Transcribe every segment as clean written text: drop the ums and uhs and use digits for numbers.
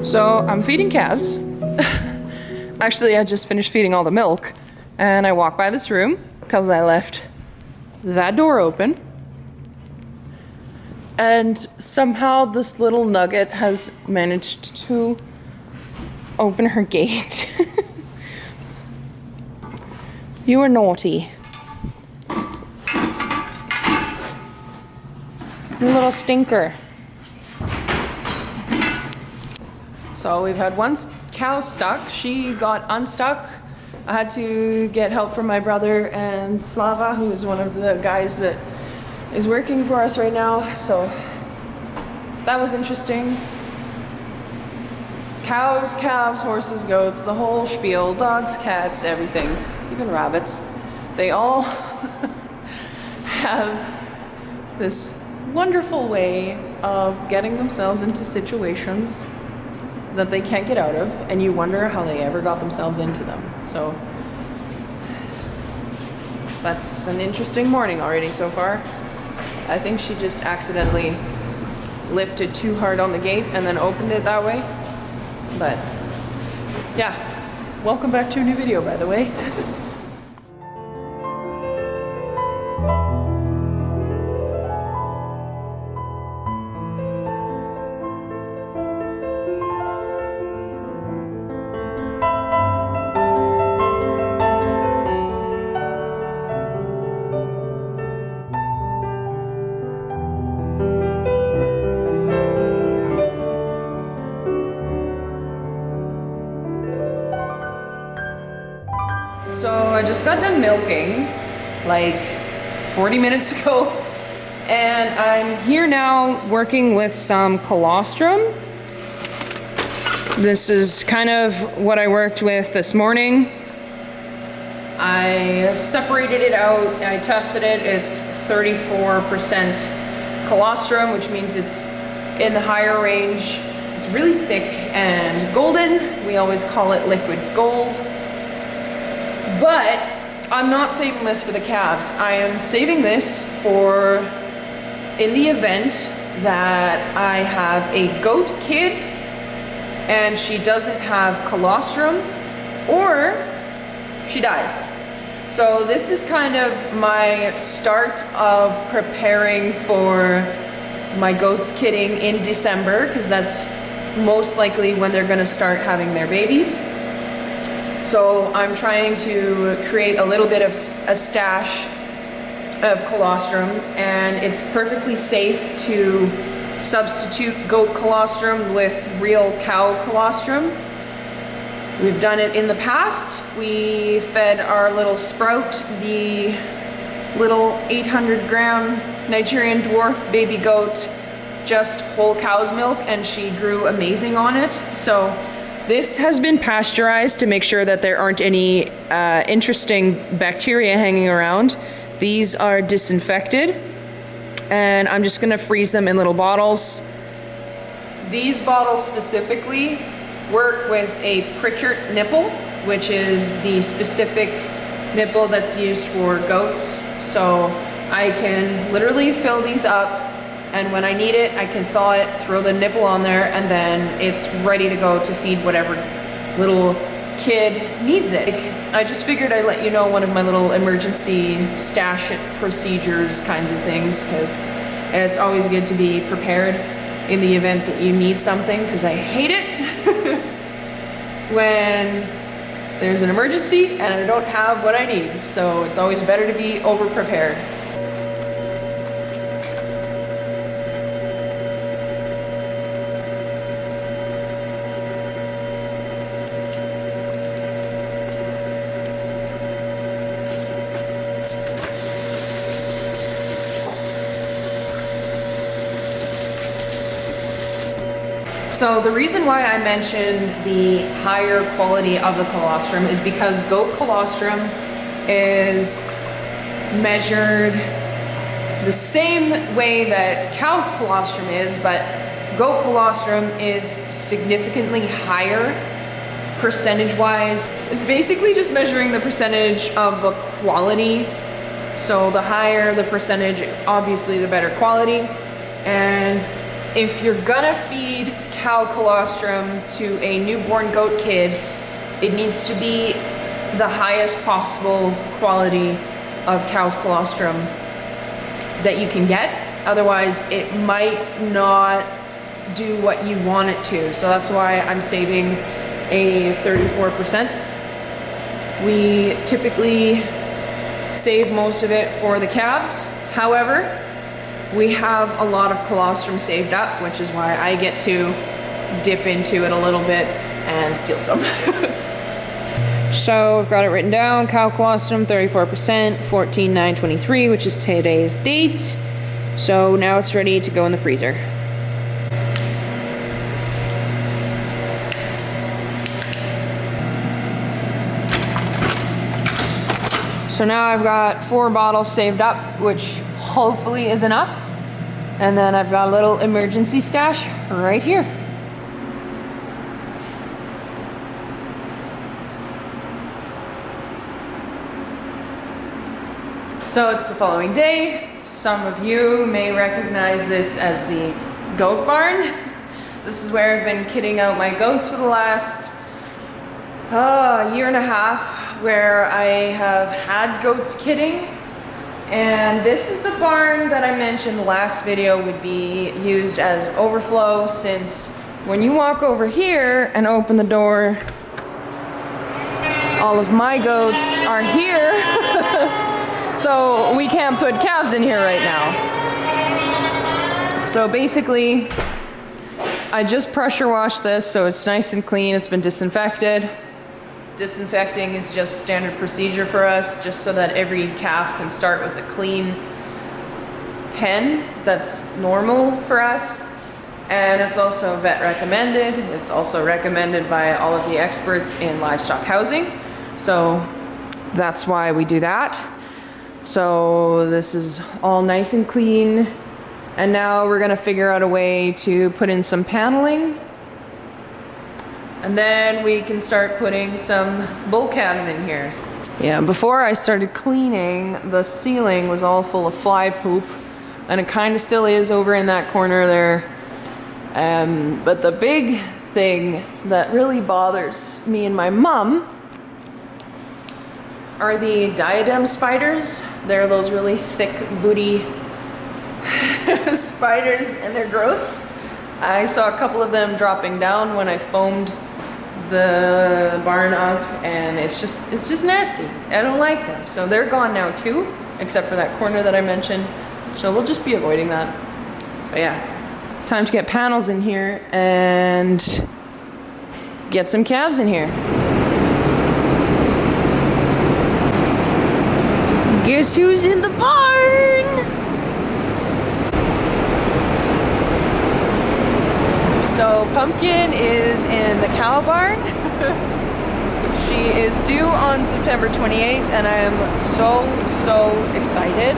So I'm feeding calves. Actually, I just finished feeding all the milk, and I walked by this room because I left that door open. And somehow this little nugget has managed to open her gate. You are naughty. You little stinker. So we've had one cow stuck. She got unstuck. I had to get help from my brother and Slava, who is one of the guys that is working for us right now. So that was interesting. Cows, calves, horses, goats, the whole spiel, dogs, cats, everything, even rabbits. They all have this wonderful way of getting themselves into situations that they can't get out of, and you wonder how they ever got themselves into them. So that's an interesting morning already so far. I think she just accidentally lifted too hard on the gate and then opened it that way. But yeah, welcome back to a new video, by the way. So I just got done milking like 40 minutes ago, and I'm here now working with some colostrum. This is kind of what I worked with this morning. I separated it out, I tested it. It's 34% colostrum, which means it's in the higher range. It's really thick and golden. We always call it liquid gold. But I'm not saving this for the calves. I am saving this for in the event that I have a goat kid and she doesn't have colostrum, or she dies. So this is kind of my start of preparing for my goats kidding in December, because that's most likely when they're gonna start having their babies. So I'm trying to create a little bit of a stash of colostrum, and it's perfectly safe to substitute goat colostrum with real cow colostrum. We've done it in the past. We fed our little Sprout the little 800-gram Nigerian dwarf baby goat just whole cow's milk, and she grew amazing on it. So this has been pasteurized to make sure that there aren't any interesting bacteria hanging around. These are disinfected, and I'm just gonna freeze them in little bottles. These bottles specifically work with a Pritchard nipple, which is the specific nipple that's used for goats. So I can literally fill these up, and when I need it, I can thaw it, throw the nipple on there, and then it's ready to go to feed whatever little kid needs it. I just figured I'd let you know one of my little emergency stash it procedures kinds of things, because it's always good to be prepared in the event that you need something, because I hate it when there's an emergency and I don't have what I need. So it's always better to be over-prepared. So the reason why I mentioned the higher quality of the colostrum is because goat colostrum is measured the same way that cow's colostrum is, but goat colostrum is significantly higher percentage-wise. It's basically just measuring the percentage of the quality. So the higher the percentage, obviously the better quality. And if you're gonna feed cow colostrum to a newborn goat kid, it needs to be the highest possible quality of cow's colostrum that you can get. Otherwise, it might not do what you want it to. So that's why I'm saving a 34%. We typically save most of it for the calves. However, we have a lot of colostrum saved up, which is why I get to dip into it a little bit and steal some. So I've got it written down, cow colostrum 34%, 14/9/23, which is today's date. So now it's ready to go in the freezer. So now I've got 4 bottles saved up, which hopefully is enough. And then I've got a little emergency stash right here. So it's the following day. Some of you may recognize this as the goat barn. This is where I've been kitting out my goats for the last year and a half, where I have had goats kidding. And this is the barn that I mentioned the last video would be used as overflow, since when you walk over here and open the door, all of my goats are here. So we can't put calves in here right now. So basically, I just pressure washed this so it's nice and clean. It's been disinfected. Disinfecting is just standard procedure for us, just so that every calf can start with a clean pen. That's normal for us. And it's also vet recommended. It's also recommended by all of the experts in livestock housing. So that's why we do that. So this is all nice and clean. And now we're gonna figure out a way to put in some paneling. And then we can start putting some bull calves in here. Yeah, before I started cleaning, the ceiling was all full of fly poop. And it kind of still is over in that corner there. But the big thing that really bothers me and my mom are the diadem spiders. They're those really thick booty spiders, and they're gross. I saw a couple of them dropping down when I foamed the barn up, and it's just nasty. I don't like them. So they're gone now too, except for that corner that I mentioned. So we'll just be avoiding that. But yeah, time to get panels in here and get some calves in here. Guess who's in the barn? So Pumpkin is in the cow barn. She is due on September 28th, and I am so excited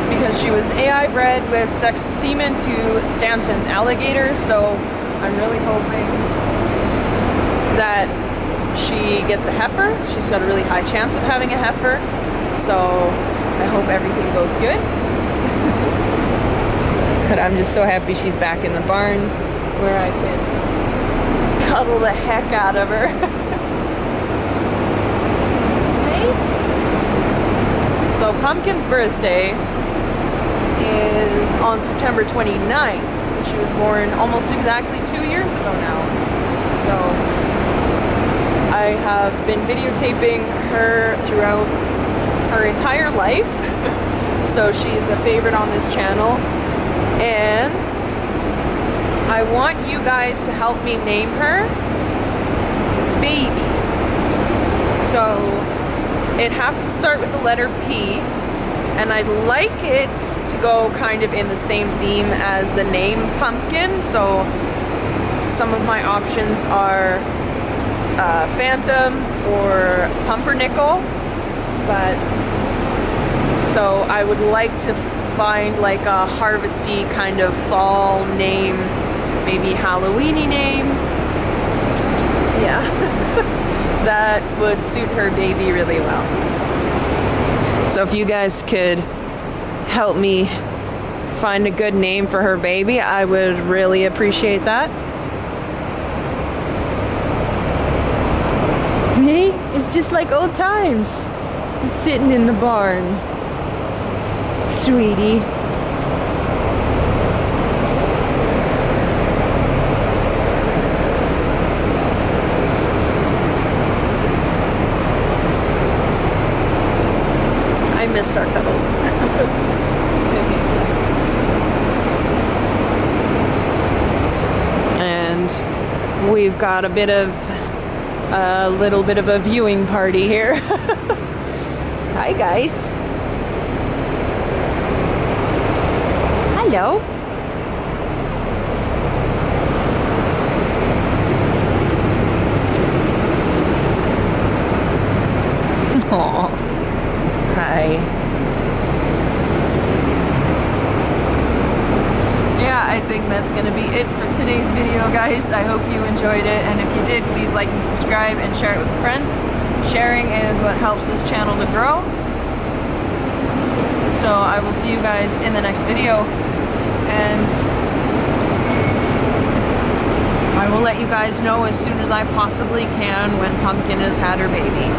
because she was AI bred with sexed semen to Stanton's alligator. So I'm really hoping that she gets a heifer. She's got a really high chance of having a heifer. So I hope everything goes good. But I'm just so happy she's back in the barn where I can cuddle the heck out of her. So Pumpkin's birthday is on September 29th. She was born almost exactly 2 years ago now. So I have been videotaping her throughout her entire life. So she's a favorite on this channel, and I want you guys to help me name her Baby. So it has to start with the letter P, and I'd like it to go kind of in the same theme as the name Pumpkin. So some of my options are Phantom or Pumpernickel. But so I would like to find like a harvesty kind of fall name, maybe Halloweeny name. Yeah, that would suit her baby really well. So if you guys could help me find a good name for her baby, I would really appreciate that. just like old times. Sitting in the barn. Sweetie. I miss our cuddles. And we've got a little bit of a viewing party here. Hi guys. Hello. Aww. Hi. Yeah, I think that's gonna be it for today's video, guys. I hope you enjoyed it, and if you did, please like and subscribe and share it with a friend. Sharing is what helps this channel to grow. So I will see you guys in the next video, and I will let you guys know as soon as I possibly can when Pumpkin has had her baby.